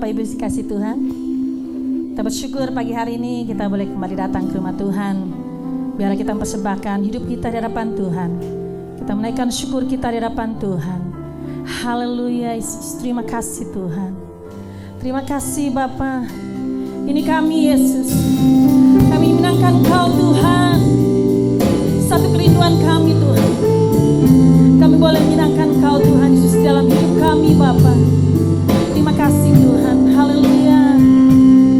Bapak Ibu kasih Tuhan. Kita bersyukur pagi hari ini kita boleh kembali datang ke rumah Tuhan. Biarlah kita mempersembahkan hidup kita di hadapan Tuhan. Kita menaikkan syukur kita di hadapan Tuhan. Haleluya Yesus, terima kasih Tuhan. Terima kasih Bapa. Ini kami Yesus. Kami menangkan Engkau Tuhan. Satu kerinduan kami Tuhan. Kami boleh menyenangkan Engkau Tuhan Yesus dalam hidup kami Bapa. Terima kasih Tuhan. Haleluya. Haleluya.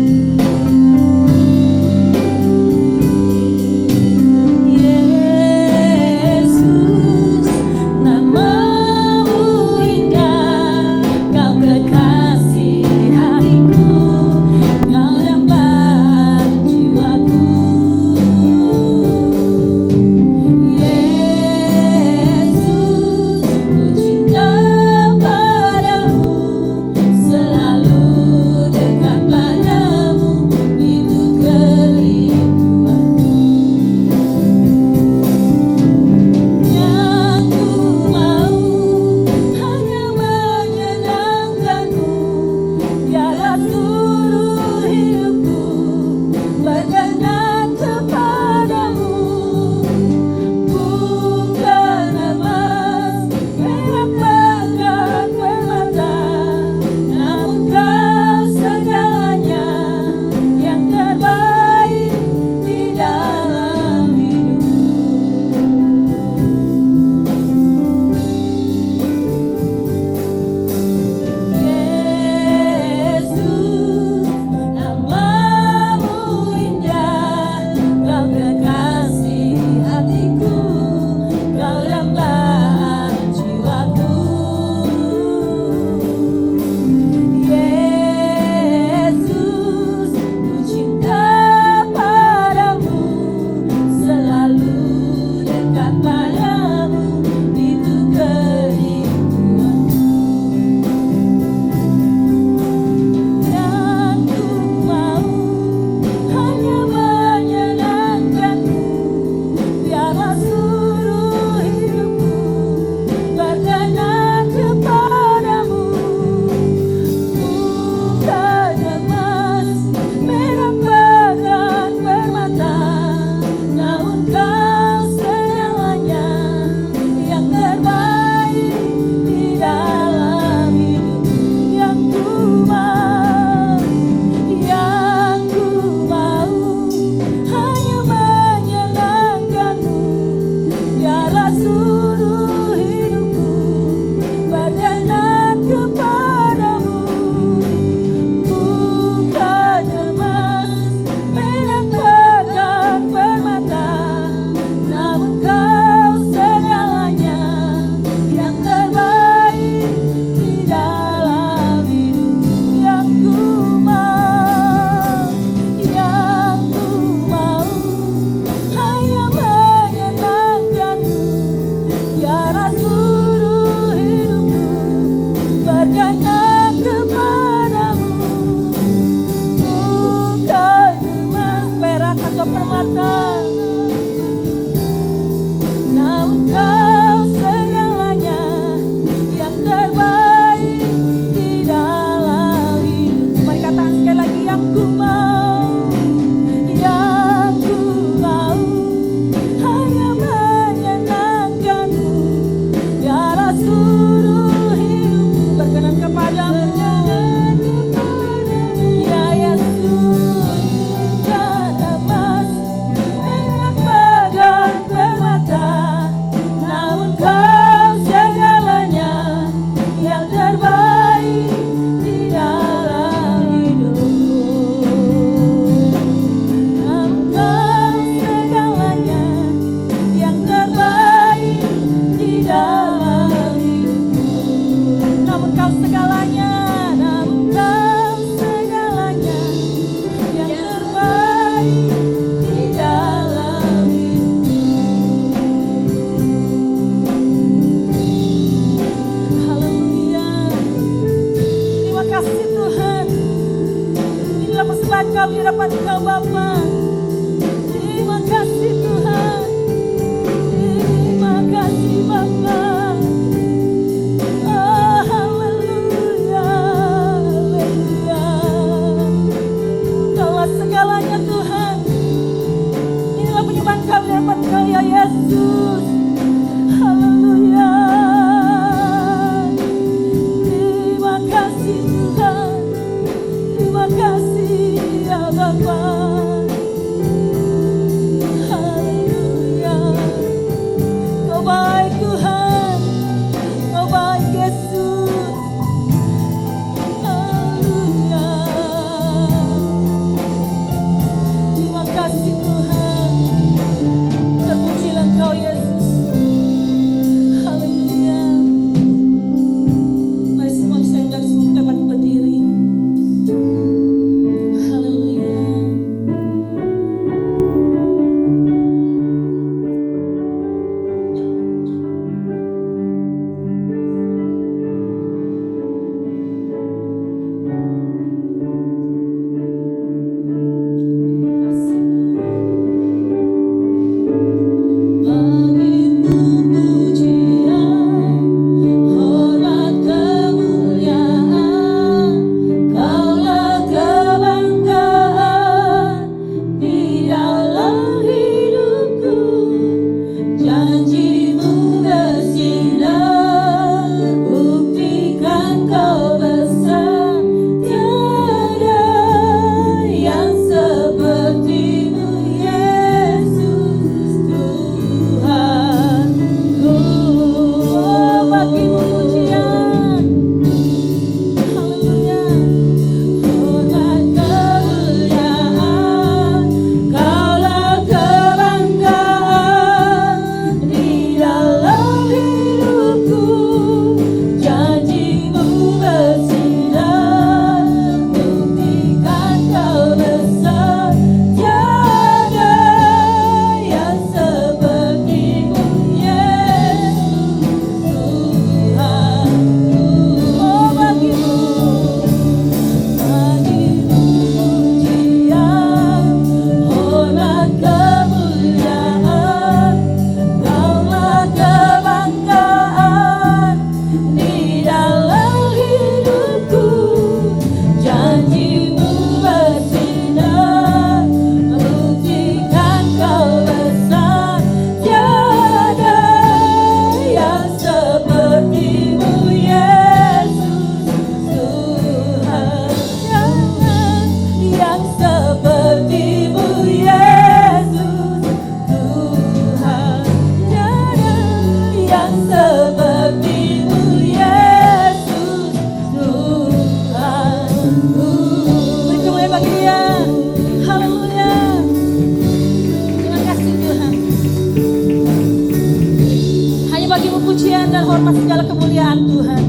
segala hormat, segala kemuliaan Tuhan.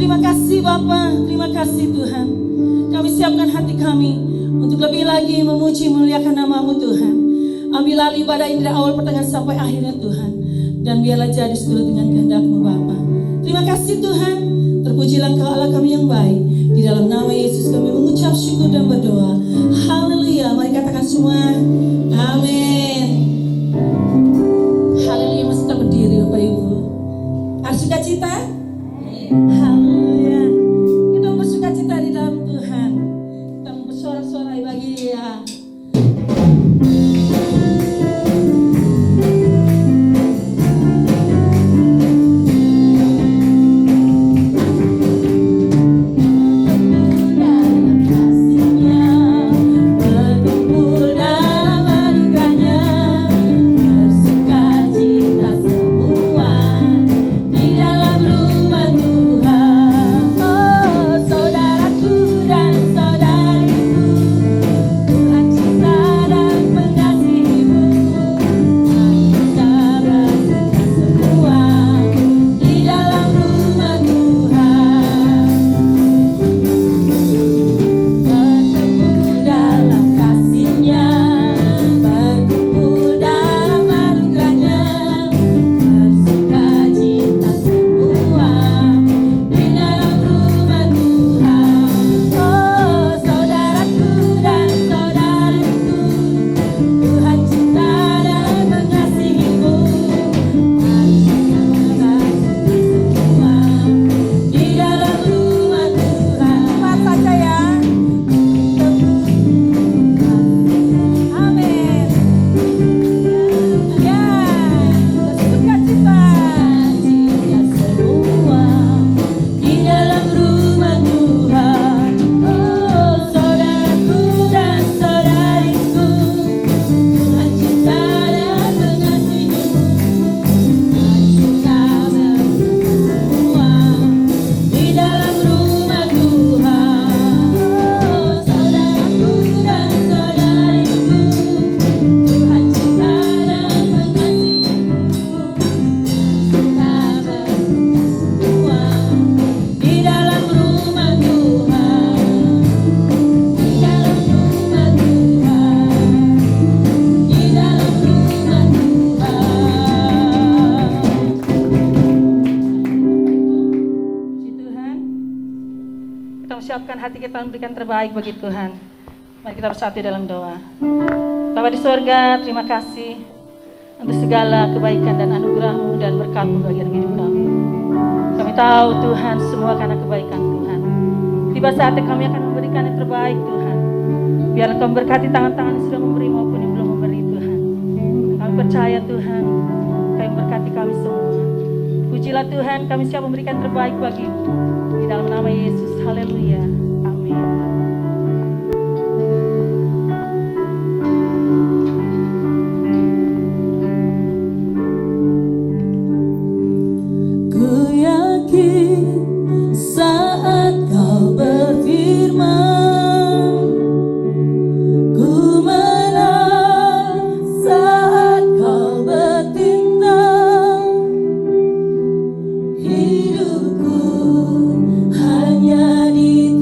Terima kasih Bapa, terima kasih Tuhan. Kami siapkan hati kami untuk lebih lagi memuji memuliakan nama-Mu Tuhan. Ambillah ibadah ini dari awal pertengahan sampai akhirnya Tuhan. Dan biarlah jadi seturut dengan kehendak-Mu Bapa. Terima kasih Tuhan. Terpujilah Engkau Allah kami yang baik. Di dalam nama Yesus kami mengucap syukur dan berdoa. Haleluya. Mari katakan semua. Amin. Haleluya. Masih kita berdiri Bapak Ibu. Ada sukacita? Haleluya. Kita bersukacita di dalam Tuhan. Kita bersorak-sorai bagi Dia. Hati kita memberikan terbaik bagi Tuhan. Mari kita bersatu dalam doa. Bapa di sorga, terima kasih untuk segala kebaikan dan anugerah-Mu dan berkat-Mu bagi hidup kami. Kami tahu Tuhan semua karena kebaikan Tuhan. Tiba saatnya kami akan memberikan yang terbaik Tuhan. Biar Engkau memberkati tangan-tangan yang sudah memberi maupun yang belum memberi Tuhan. Kami percaya Tuhan, Kau memberkati kami semua. Pujilah Tuhan, kami siap memberikan terbaik bagi-Mu. Di dalam nama Yesus, haleluya. Hidupku hanya di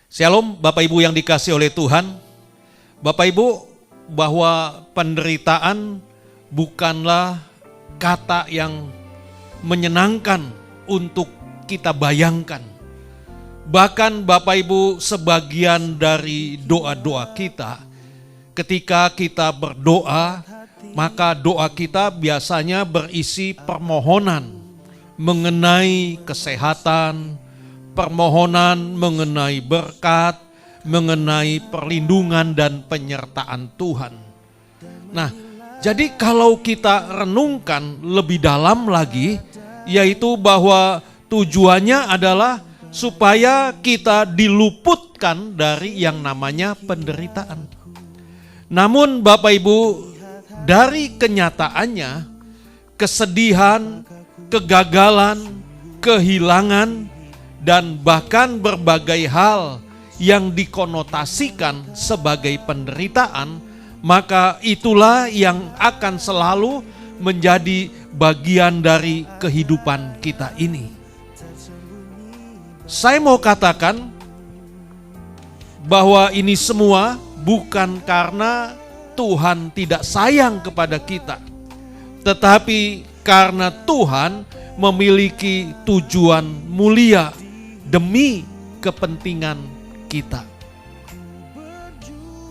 Shalom Bapak Ibu yang dikasihi oleh Tuhan. Bapak Ibu, bahwa penderitaan bukanlah kata yang menyenangkan untuk kita bayangkan. Bahkan Bapak Ibu, sebagian dari doa-doa kita, ketika kita berdoa, maka doa kita biasanya berisi permohonan mengenai kesehatan, permohonan mengenai berkat, mengenai perlindungan dan penyertaan Tuhan. Nah, jadi kalau kita renungkan lebih dalam lagi, yaitu bahwa tujuannya adalah supaya kita diluputkan dari yang namanya penderitaan. Namun Bapak Ibu, dari kenyataannya, kesedihan, kegagalan, kehilangan, dan bahkan berbagai hal yang dikonotasikan sebagai penderitaan, maka itulah yang akan selalu menjadi bagian dari kehidupan kita ini. Saya mau katakan bahwa ini semua bukan karena Tuhan tidak sayang kepada kita, tetapi karena Tuhan memiliki tujuan mulia demi kepentingan kita.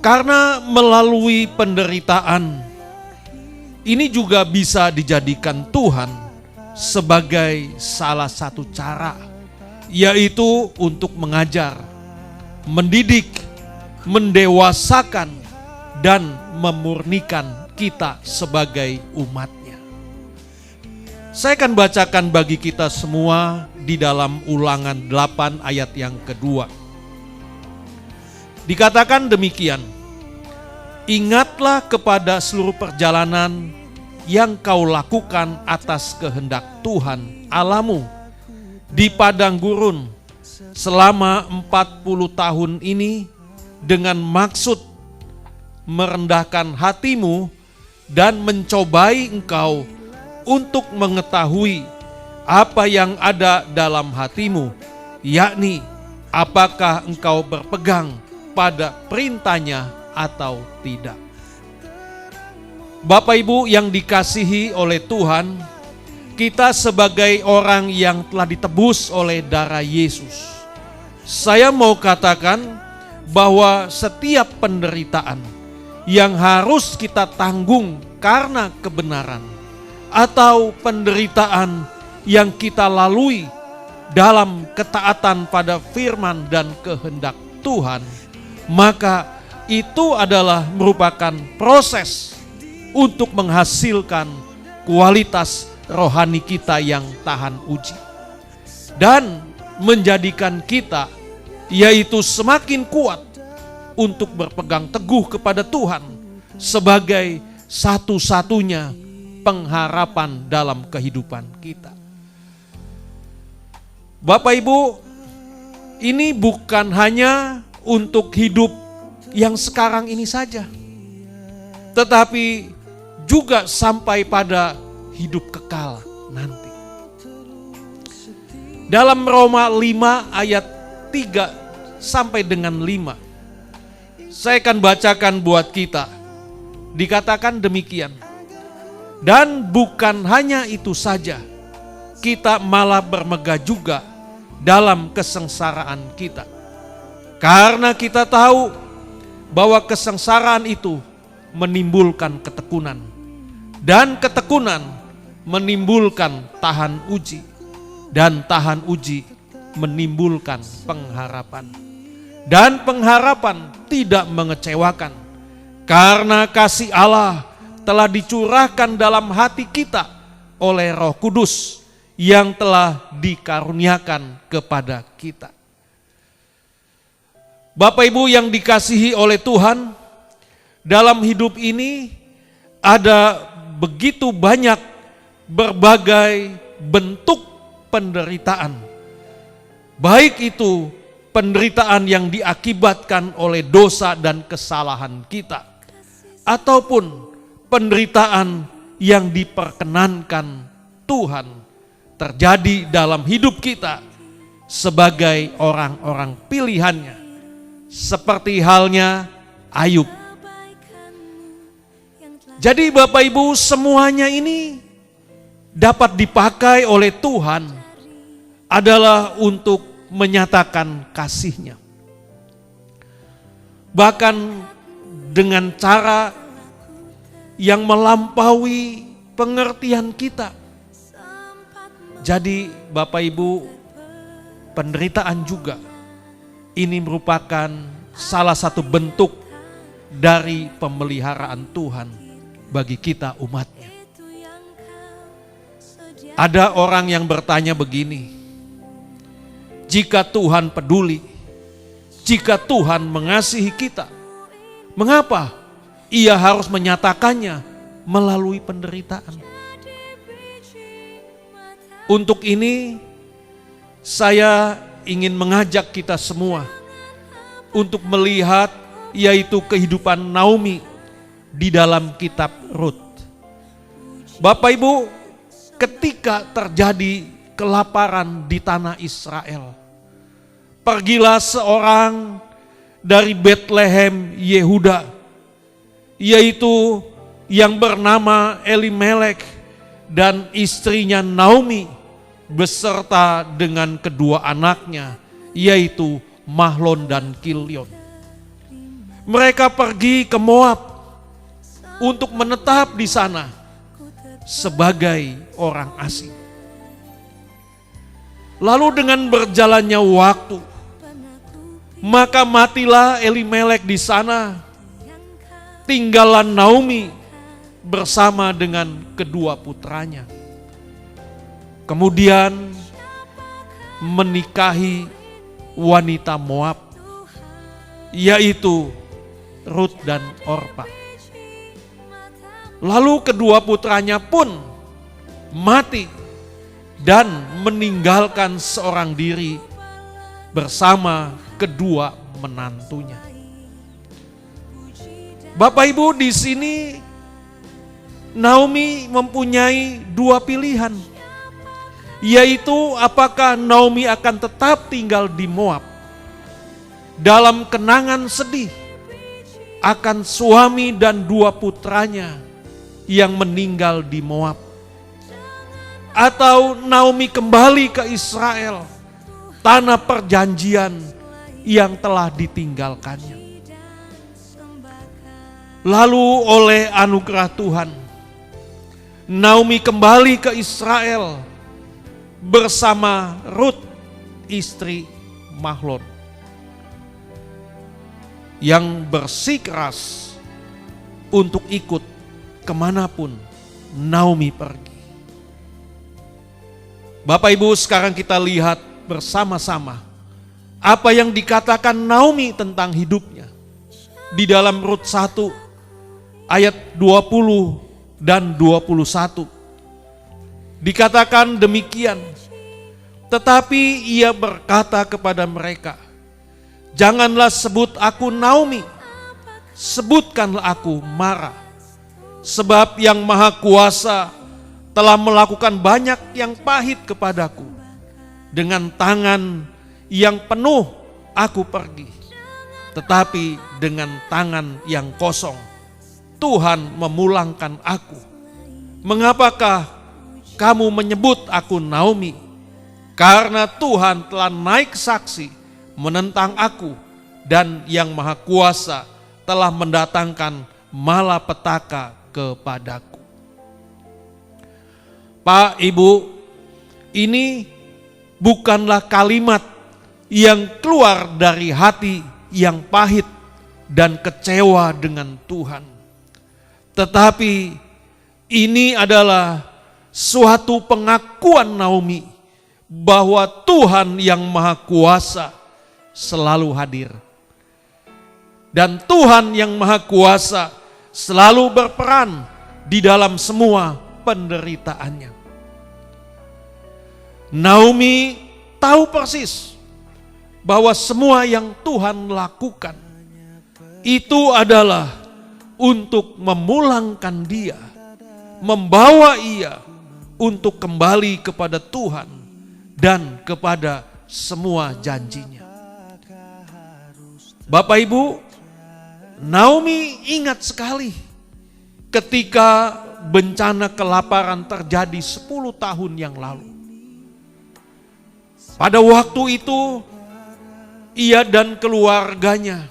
Karena melalui penderitaan ini juga bisa dijadikan Tuhan sebagai salah satu cara, yaitu untuk mengajar, mendidik, mendewasakan, dan memurnikan kita sebagai umatnya. Saya akan bacakan bagi kita semua di dalam Ulangan 8 ayat yang kedua. Dikatakan demikian, ingatlah kepada seluruh perjalanan yang kau lakukan atas kehendak Tuhan Allahmu di padang gurun selama 40 tahun ini dengan maksud merendahkan hatimu dan mencobai engkau untuk mengetahui apa yang ada dalam hatimu, yakni apakah engkau berpegang pada perintahnya atau tidak. Bapak Ibu yang dikasihi oleh Tuhan, kita sebagai orang yang telah ditebus oleh darah Yesus, saya mau katakan bahwa setiap penderitaan yang harus kita tanggung karena kebenaran, atau penderitaan yang kita lalui dalam ketaatan pada firman dan kehendak Tuhan, maka itu adalah merupakan proses untuk menghasilkan kualitas rohani kita yang tahan uji dan menjadikan kita yaitu semakin kuat untuk berpegang teguh kepada Tuhan sebagai satu-satunya pengharapan dalam kehidupan kita. Bapak Ibu, ini bukan hanya untuk hidup yang sekarang ini saja, tetapi juga sampai pada hidup kekal nanti. Dalam Roma 5 ayat 3 sampai dengan 5, saya akan bacakan buat kita. Dikatakan demikian, dan bukan hanya itu saja, kita malah bermegah juga dalam kesengsaraan kita. Karena kita tahu bahwa kesengsaraan itu menimbulkan ketekunan, dan ketekunan menimbulkan tahan uji, dan tahan uji menimbulkan pengharapan. Dan pengharapan tidak mengecewakan, karena kasih Allah telah dicurahkan dalam hati kita oleh Roh Kudus yang telah dikaruniakan kepada kita. Bapak Ibu yang dikasihi oleh Tuhan, dalam hidup ini ada begitu banyak berbagai bentuk penderitaan. Baik itu penderitaan yang diakibatkan oleh dosa dan kesalahan kita, ataupun penderitaan yang diperkenankan Tuhan terjadi dalam hidup kita sebagai orang-orang pilihannya seperti halnya Ayub. Jadi Bapak Ibu, semuanya ini dapat dipakai oleh Tuhan adalah untuk menyatakan kasih-Nya. Bahkan dengan cara yang melampaui pengertian kita. Jadi Bapak Ibu, penderitaan juga ini merupakan salah satu bentuk dari pemeliharaan Tuhan bagi kita umatnya. Ada orang yang bertanya begini, jika Tuhan peduli, jika Tuhan mengasihi kita, mengapa Ia harus menyatakannya melalui penderitaan? Untuk ini saya ingin mengajak kita semua untuk melihat yaitu kehidupan Naomi di dalam kitab Rut. Bapak Ibu, ketika terjadi kelaparan di tanah Israel, pergilah seorang dari Betlehem Yehuda, yaitu yang bernama Elimelek dan istrinya Naomi beserta dengan kedua anaknya, yaitu Mahlon dan Kilion. Mereka pergi ke Moab untuk menetap di sana sebagai orang asing. Lalu dengan berjalannya waktu, maka matilah Elimelek di sana, tinggallah Naomi bersama dengan kedua putranya. Kemudian menikahi wanita Moab, yaitu Rut dan Orpa. Lalu kedua putranya pun mati dan meninggalkan seorang diri bersama kedua menantunya. Bapak Ibu, di sini Naomi mempunyai dua pilihan, yaitu apakah Naomi akan tetap tinggal di Moab dalam kenangan sedih akan suami dan dua putranya yang meninggal di Moab, atau Naomi kembali ke Israel, tanah perjanjian yang telah ditinggalkannya. Lalu oleh anugerah Tuhan, Naomi kembali ke Israel bersama Rut, istri Mahlon, yang bersikeras untuk ikut kemanapun Naomi pergi. Bapak Ibu, sekarang kita lihat bersama-sama apa yang dikatakan Naomi tentang hidupnya di dalam Rut 1 ayat 20 dan 21. Dikatakan demikian, tetapi ia berkata kepada mereka, janganlah sebut aku Naomi, sebutkanlah aku Mara. Sebab yang Maha Kuasa telah melakukan banyak yang pahit kepadaku. Dengan tangan yang penuh aku pergi, tetapi dengan tangan yang kosong Tuhan memulangkan aku. Mengapakah kamu menyebut aku Naomi? Karena Tuhan telah naik saksi menentang aku, dan yang Maha Kuasa telah mendatangkan malapetaka kepadaku. Pak, Ibu, ini bukanlah kalimat yang keluar dari hati yang pahit dan kecewa dengan Tuhan. Tetapi ini adalah suatu pengakuan Naomi bahwa Tuhan yang Maha Kuasa selalu hadir. Dan Tuhan yang Maha Kuasa selalu berperan di dalam semua penderitaannya. Naomi tahu persis bahwa semua yang Tuhan lakukan itu adalah untuk memulangkan dia, membawa ia untuk kembali kepada Tuhan dan kepada semua janjinya. Bapak Ibu, Naomi ingat sekali ketika bencana kelaparan terjadi 10 tahun yang lalu. Pada waktu itu, ia dan keluarganya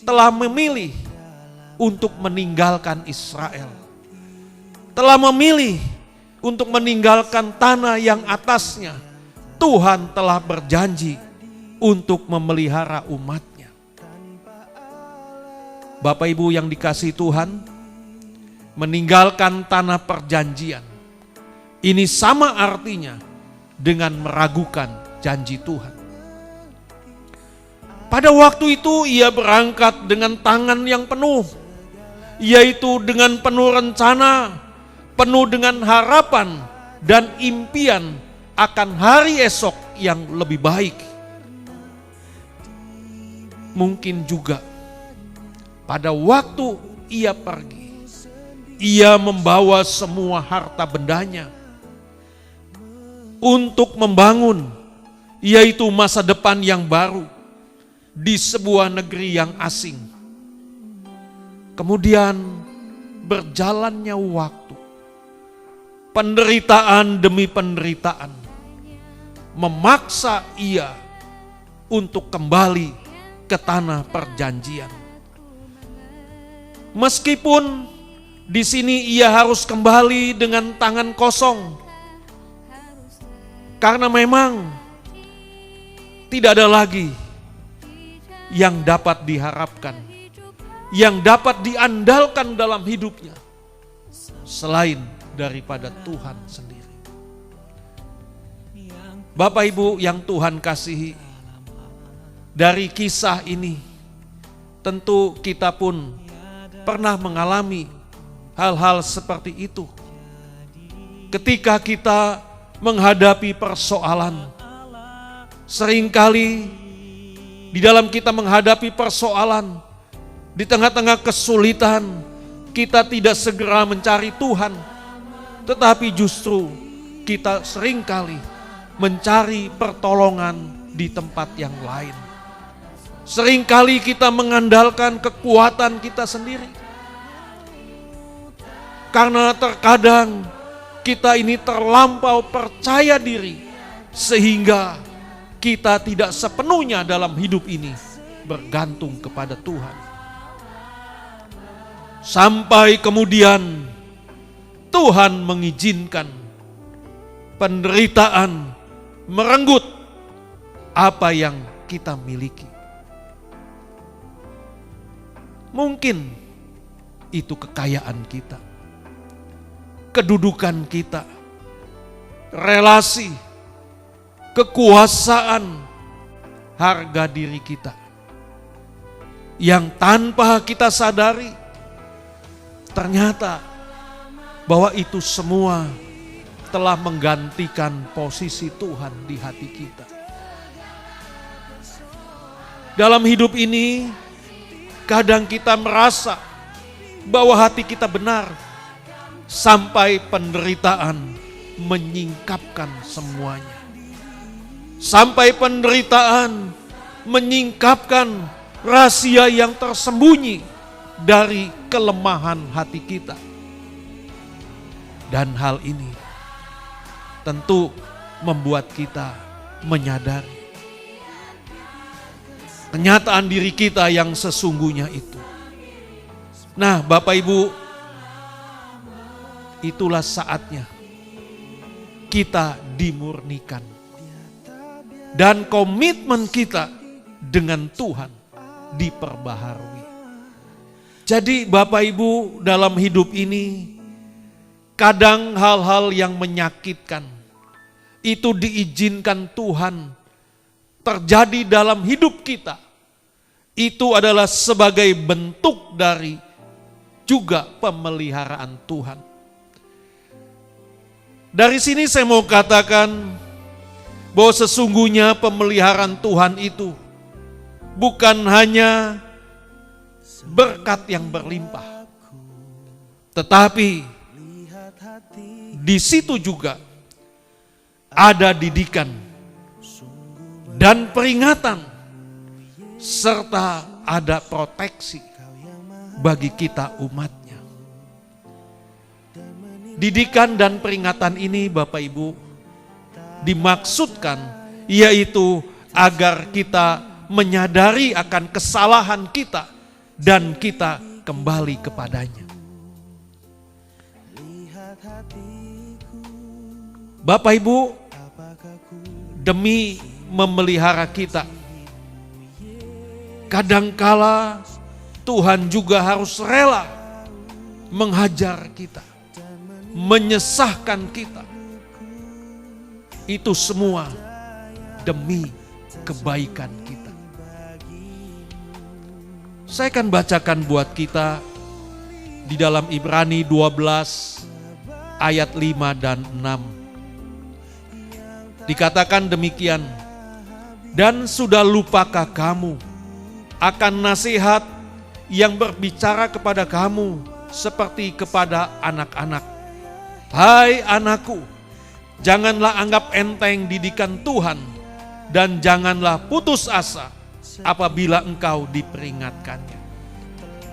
telah memilih untuk meninggalkan Israel. Telah memilih untuk meninggalkan tanah yang atasnya Tuhan telah berjanji untuk memelihara umatnya. Bapak Ibu yang dikasihi Tuhan, meninggalkan tanah perjanjian, ini sama artinya dengan meragukan janji Tuhan. Pada waktu itu ia berangkat dengan tangan yang penuh, yaitu dengan penuh rencana, penuh dengan harapan dan impian akan hari esok yang lebih baik. Mungkin juga pada waktu ia pergi, ia membawa semua harta bendanya untuk membangun, yaitu masa depan yang baru di sebuah negeri yang asing. Kemudian berjalannya waktu, penderitaan demi penderitaan memaksa ia untuk kembali ke tanah perjanjian. Meskipun di sini ia harus kembali dengan tangan kosong, karena memang tidak ada lagi yang dapat diharapkan, yang dapat diandalkan dalam hidupnya selain daripada Tuhan sendiri. Bapak Ibu yang Tuhan kasihi, dari kisah ini tentu kita pun pernah mengalami hal-hal seperti itu. Ketika kita menghadapi persoalan, seringkali di dalam kita menghadapi persoalan, di tengah-tengah kesulitan, kita tidak segera mencari Tuhan, tetapi justru kita seringkali mencari pertolongan di tempat yang lain. Seringkali kita mengandalkan kekuatan kita sendiri. Karena terkadang kita ini terlampau percaya diri sehingga kita tidak sepenuhnya dalam hidup ini bergantung kepada Tuhan. Sampai kemudian Tuhan mengizinkan penderitaan merenggut apa yang kita miliki. Mungkin itu kekayaan kita, kedudukan kita, relasi, kekuasaan, harga diri kita, yang tanpa kita sadari ternyata bahwa itu semua telah menggantikan posisi Tuhan di hati kita. Dalam hidup ini kadang kita merasa bahwa hati kita benar, sampai penderitaan menyingkapkan semuanya. Sampai penderitaan menyingkapkan rahasia yang tersembunyi dari kelemahan hati kita. Dan hal ini tentu membuat kita menyadari kenyataan diri kita yang sesungguhnya itu. Nah, Bapak Ibu, itulah saatnya kita dimurnikan dan komitmen kita dengan Tuhan diperbaharui. Jadi Bapak Ibu, dalam hidup ini kadang hal-hal yang menyakitkan itu diizinkan Tuhan terjadi dalam hidup kita. Itu adalah sebagai bentuk dari juga pemeliharaan Tuhan. Dari sini saya mau katakan bahwa sesungguhnya pemeliharaan Tuhan itu bukan hanya berkat yang berlimpah, tetapi di situ juga ada didikan dan peringatan serta ada proteksi bagi kita umatnya. Didikan dan peringatan ini Bapak Ibu dimaksudkan yaitu agar kita menyadari akan kesalahan kita dan kita kembali kepadanya. Bapak Ibu, demi memelihara kita, kadangkala Tuhan juga harus rela menghajar kita, menyesahkan kita. Itu semua demi kebaikan kita. Saya akan bacakan buat kita di dalam Ibrani 12 ayat 5 dan 6. Dikatakan demikian, dan sudah lupakah kamu akan nasihat yang berbicara kepada kamu seperti kepada anak-anak? Hai anakku, janganlah anggap enteng didikan Tuhan dan janganlah putus asa apabila engkau diperingatkannya.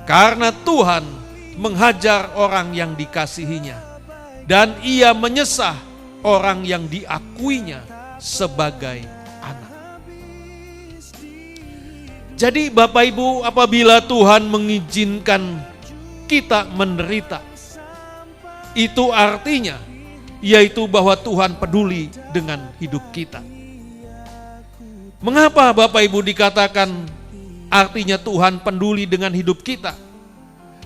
Karena Tuhan menghajar orang yang dikasihinya dan ia menyesah orang yang diakuinya sebagai anak. Jadi Bapak Ibu, apabila Tuhan mengizinkan kita menderita, itu artinya yaitu bahwa Tuhan peduli dengan hidup kita. Mengapa Bapak Ibu dikatakan artinya Tuhan peduli dengan hidup kita?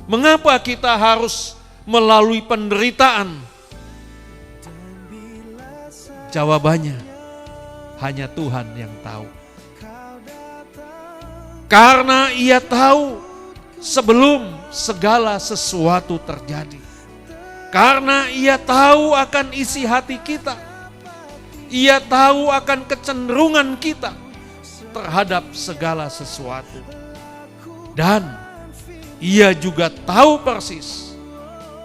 Mengapa kita harus melalui penderitaan? Jawabannya hanya Tuhan yang tahu. Karena Ia tahu sebelum segala sesuatu terjadi. Karena Ia tahu akan isi hati kita. Ia tahu akan kecenderungan kita terhadap segala sesuatu. Dan Ia juga tahu persis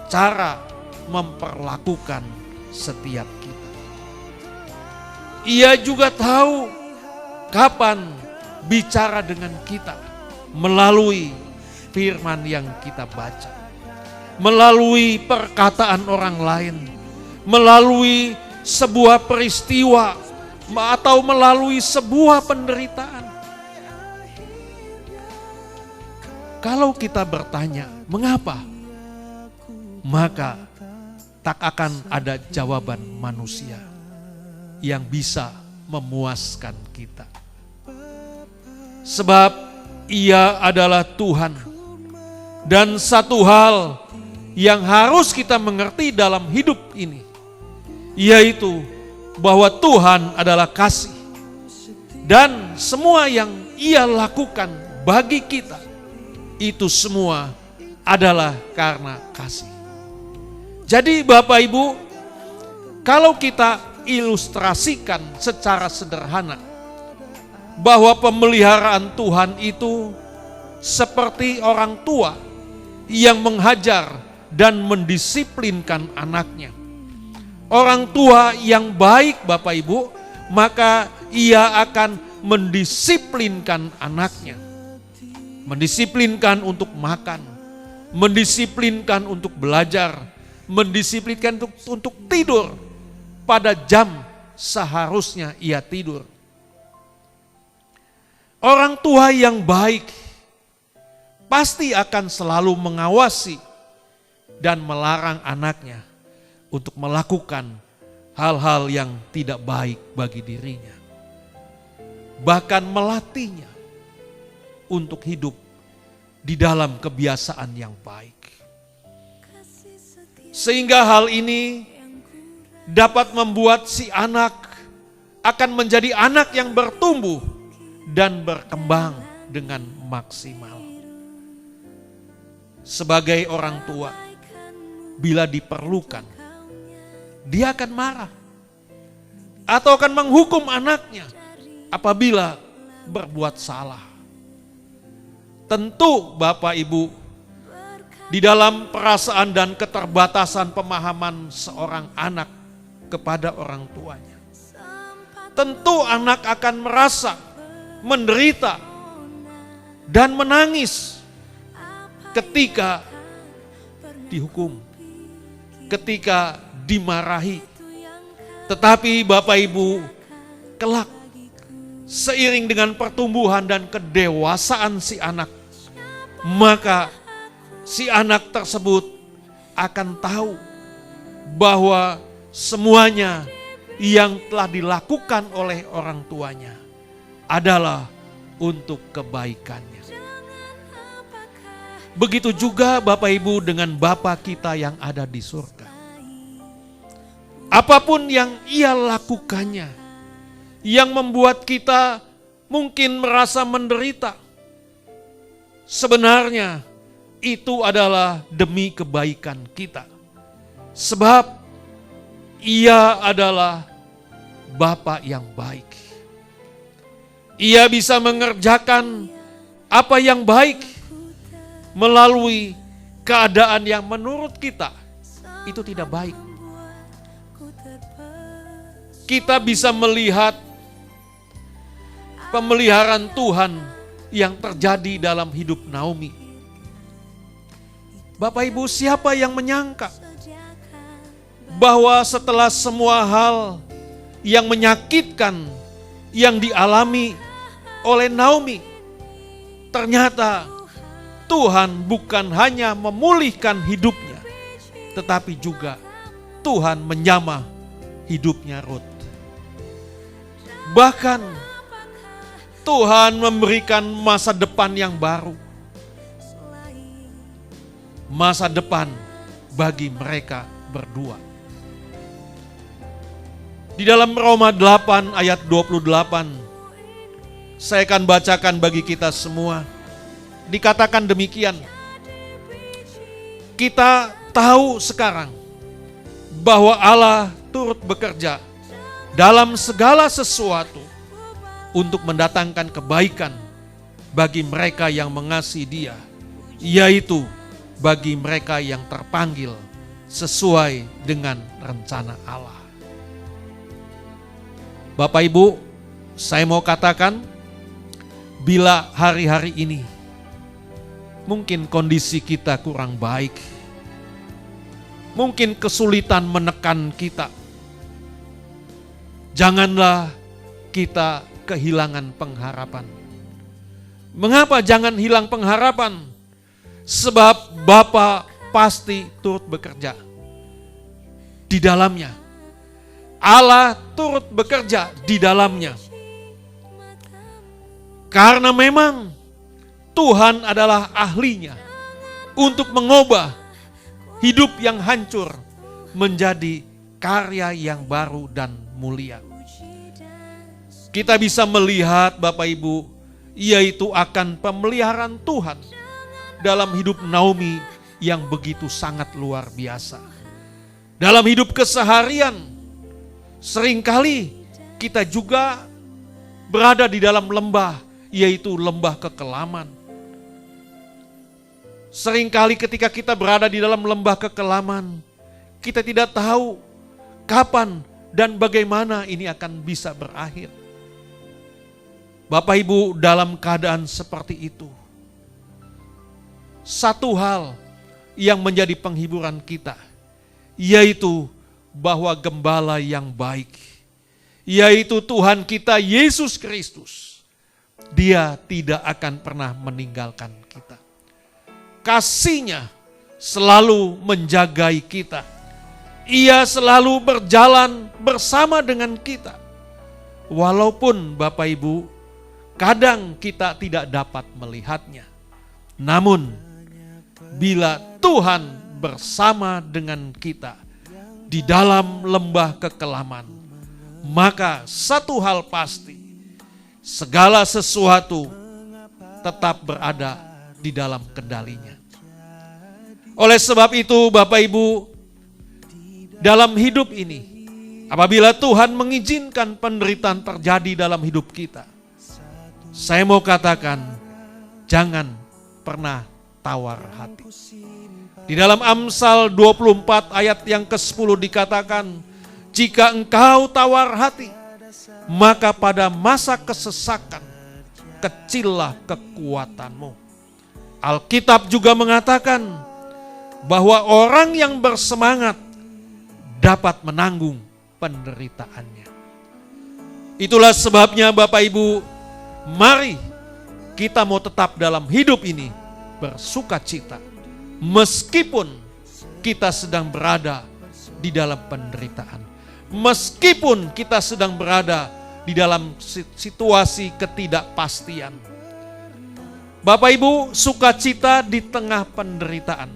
cara memperlakukan setiap kita. Ia juga tahu kapan bicara dengan kita melalui firman yang kita baca, melalui perkataan orang lain, melalui sebuah peristiwa atau melalui sebuah penderitaan. Kalau kita bertanya, mengapa? Maka tak akan ada jawaban manusia yang bisa memuaskan kita. Sebab Ia adalah Tuhan. Dan satu hal yang harus kita mengerti dalam hidup ini, yaitu bahwa Tuhan adalah kasih. Dan semua yang Ia lakukan bagi kita, itu semua adalah karena kasih. Jadi Bapak Ibu, kalau kita ilustrasikan secara sederhana bahwa pemeliharaan Tuhan itu seperti orang tua yang menghajar dan mendisiplinkan anaknya. Orang tua yang baik Bapak Ibu, maka ia akan mendisiplinkan anaknya. Mendisiplinkan untuk makan, mendisiplinkan untuk belajar, mendisiplinkan untuk tidur pada jam seharusnya ia tidur. Orang tua yang baik pasti akan selalu mengawasi dan melarang anaknya untuk melakukan hal-hal yang tidak baik bagi dirinya. Bahkan melatihnya untuk hidup di dalam kebiasaan yang baik. Sehingga hal ini dapat membuat si anak akan menjadi anak yang bertumbuh dan berkembang dengan maksimal. Sebagai orang tua, bila diperlukan, dia akan marah atau akan menghukum anaknya apabila berbuat salah. Tentu Bapak Ibu, di dalam perasaan dan keterbatasan pemahaman seorang anak kepada orang tuanya, tentu anak akan merasa menderita dan menangis ketika dihukum, ketika dimarahi. Tetapi Bapak Ibu, kelak seiring dengan pertumbuhan dan kedewasaan si anak, maka si anak tersebut akan tahu bahwa semuanya yang telah dilakukan oleh orang tuanya adalah untuk kebaikannya. Begitu juga Bapak Ibu dengan Bapa kita yang ada di surga. Apapun yang Ia lakukannya, yang membuat kita mungkin merasa menderita, sebenarnya itu adalah demi kebaikan kita. Sebab Ia adalah Bapa yang baik. Ia bisa mengerjakan apa yang baik melalui keadaan yang menurut kita itu tidak baik. Kita bisa melihat pemeliharaan Tuhan yang terjadi dalam hidup Naomi. Bapak Ibu, siapa yang menyangka bahwa setelah semua hal yang menyakitkan yang dialami oleh Naomi, ternyata Tuhan bukan hanya memulihkan hidupnya, tetapi juga Tuhan menjamah hidupnya Rut. Bahkan Tuhan memberikan masa depan yang baru. Masa depan bagi mereka berdua. Di dalam Roma 8 ayat 28, saya akan bacakan bagi kita semua. Dikatakan demikian, kita tahu sekarang bahwa Allah turut bekerja dalam segala sesuatu untuk mendatangkan kebaikan bagi mereka yang mengasihi Dia, yaitu bagi mereka yang terpanggil sesuai dengan rencana Allah. Bapak Ibu, saya mau katakan, bila hari-hari ini mungkin kondisi kita kurang baik, mungkin kesulitan menekan kita, janganlah kita kehilangan pengharapan. Mengapa jangan hilang pengharapan? Sebab Bapa pasti turut bekerja di dalamnya. Allah turut bekerja di dalamnya. Karena memang Tuhan adalah ahlinya untuk mengubah hidup yang hancur menjadi karya yang baru dan mulia. Kita bisa melihat Bapak Ibu, yaitu akan pemeliharaan Tuhan dalam hidup Naomi yang begitu sangat luar biasa. Dalam hidup keseharian, seringkali kita juga berada di dalam lembah, yaitu lembah kekelaman. Seringkali ketika kita berada di dalam lembah kekelaman, kita tidak tahu kapan dan bagaimana ini akan bisa berakhir. Bapak Ibu, dalam keadaan seperti itu, satu hal yang menjadi penghiburan kita, yaitu bahwa Gembala yang baik, yaitu Tuhan kita Yesus Kristus, Dia tidak akan pernah meninggalkan kita. Kasih-Nya selalu menjagai kita. Ia selalu berjalan bersama dengan kita. Walaupun Bapak Ibu, kadang kita tidak dapat melihatnya. Namun, bila Tuhan bersama dengan kita di dalam lembah kekelaman, maka satu hal pasti, segala sesuatu tetap berada di dalam kendalinya. Oleh sebab itu Bapak Ibu, dalam hidup ini, apabila Tuhan mengizinkan penderitaan terjadi dalam hidup kita, saya mau katakan, jangan pernah tawar hati. Di dalam Amsal 24 ayat yang ke-10 dikatakan, jika engkau tawar hati, maka pada masa kesesakan, kecillah kekuatanmu. Alkitab juga mengatakan bahwa orang yang bersemangat dapat menanggung penderitaannya. Itulah sebabnya Bapak Ibu, mari kita mau tetap dalam hidup ini bersuka cita. Meskipun kita sedang berada di dalam penderitaan. Meskipun kita sedang berada di dalam situasi ketidakpastian. Bapak Ibu, sukacita di tengah penderitaan.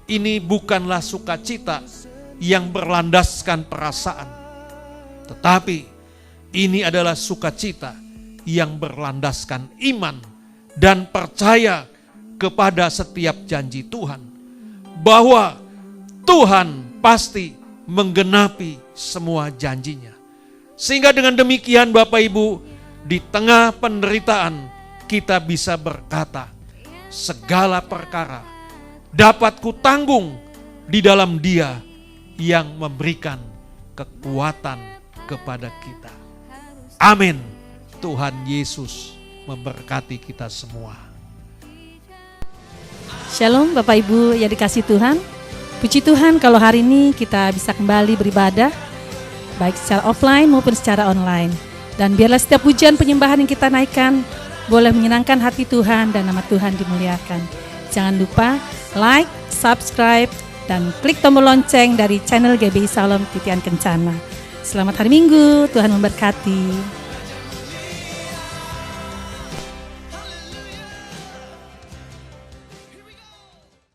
Ini bukanlah sukacita yang berlandaskan perasaan. Tetapi ini adalah sukacita yang berlandaskan iman dan percaya kepada setiap janji Tuhan. Bahwa Tuhan pasti menggenapi semua janjinya. Sehingga dengan demikian Bapak Ibu, di tengah penderitaan kita bisa berkata, segala perkara dapat kutanggung di dalam Dia yang memberikan kekuatan kepada kita. Amin. Tuhan Yesus memberkati kita semua. Shalom Bapak Ibu yang dikasih Tuhan. Puji Tuhan kalau hari ini kita bisa kembali beribadah, baik secara offline maupun secara online. Dan biarlah setiap pujian penyembahan yang kita naikkan boleh menyenangkan hati Tuhan dan nama Tuhan dimuliakan. Jangan lupa like, subscribe, dan klik tombol lonceng dari channel GBI Salom Titian Kencana. Selamat hari Minggu, Tuhan memberkati.